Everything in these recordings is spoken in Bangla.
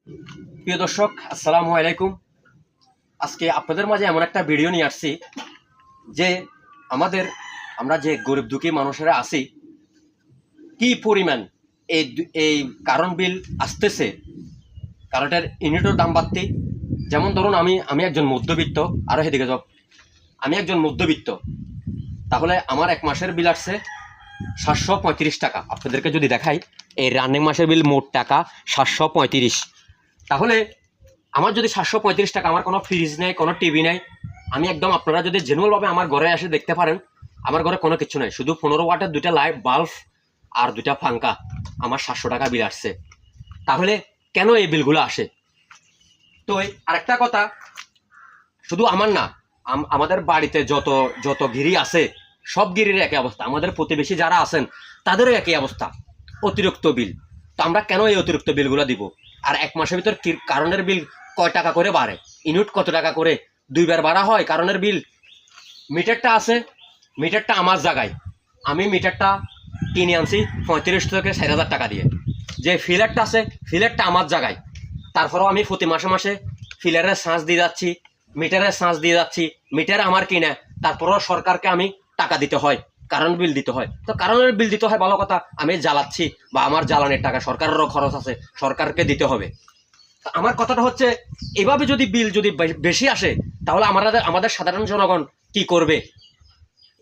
প্রিয় দর্শক, আসসালামু আলাইকুম। আজকে আপনাদের মাঝে এমন একটা ভিডিও নিয়ে আসছি যে আমরা যে গরিব দুঃখী মানুষেরা আছি, কি পরিমাণ এই কারণ বিল আসতেছে, কারেন্টের ইউনিটের দাম বাড়তি। যেমন ধরুন, আমি একজন মধ্যবিত্ত, আরও সেদিকে যাও, আমি একজন মধ্যবিত্ত, তাহলে আমার এক মাসের বিল আসছে 735 টাকা। আপনাদেরকে যদি দেখাই, এই রানিং মাসের বিল মোট টাকা 735। তাহলে আমার যদি 735 টাকা, আমার কোনো ফ্রিজ নেই, কোনো টিভি নেই, আমি একদম, আপনারা যদি জেনুয়ালভাবে আমার ঘরে এসে দেখতে পারেন, আমার ঘরে কোনো কিছু নেই, শুধু 15 ওয়াটের 2টা লাইট বাল্ব আর 2টা পাঙ্খা, আমার 700 টাকা বিল আসছে। তাহলে কেন এই বিলগুলো আসে? তো আরেকটা কথা, শুধু আমার না, আমাদের বাড়িতে যত যত গিরি আছে, সব গিরির একই অবস্থা, আমাদের প্রতিবেশী যারা আছেন তাদেরও একই অবস্থা, অতিরিক্ত বিল। তো আমরা কেন এই অতিরিক্ত বিলগুলো দিব? আর এক মাসের ভিতর কারেন্টের বিল কয় টাকা করে বাড়ে, ইউনিট কত টাকা করে 2বার বাড়া হয় কারেন্টের বিল। মিটারটা আছে, মিটারটা আমার জায়গায়, আমি মিটারটা কিনে আনছি 35 থেকে 4000 টাকা দিয়ে। যে ফিলারটা আছে, ফিলারটা আমার জায়গায়, তারপরেও আমি প্রতি মাসে মাসে ফিলারের চার্জ দিয়ে যাচ্ছি, মিটারের চার্জ দিয়ে যাচ্ছি, মিটার আমার কিনে, তারপরেও সরকারকে আমি টাকা দিতে হয়, কারেন্ট বিল দিতে হয়। তো কারেন্টের বিল দিতে হয় ভালো কথা, আমি জ্বালাচ্ছি বা আমার জ্বালানির টাকা সরকারেরও খরচ আছে, সরকারকে দিতে হবে। তো আমার কথাটা হচ্ছে, এভাবে যদি বিল যদি বেশি আসে, তাহলে আমাদের সাধারণ জনগণ কি করবে?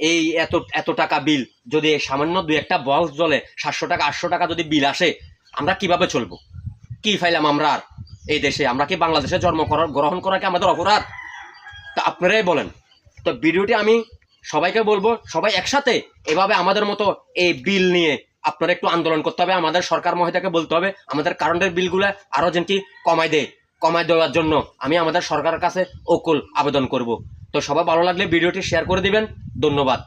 এই এত এত টাকা বিল, যদি সামান্য 2-1টা বক্স জ্বলে 700 টাকা 800 টাকা যদি বিল আসে, আমরা কিভাবে চলবো? কি ফাইলাম আমরা আর এই দেশে? আমরা কি বাংলাদেশে গ্রহণ করা কি আমাদের অপরাধ? তা আপনারাই বলেন। তো ভিডিওটি আমি সবাইকে বলবো, সবাই একসাথে এভাবে আমাদের মতো এই বিল নিয়ে আপনারা একটু আন্দোলন করতে হবে। আমাদের সরকার মহোদয়কে বলতে হবে আমাদের কারেন্টের বিলগুলো আরও যেন কি কমায় দেওয়ার জন্য আমি আমাদের সরকারের কাছে ওকুল আবেদন করব। তো সবাই ভালো লাগলে ভিডিওটি শেয়ার করে দিবেন। ধন্যবাদ।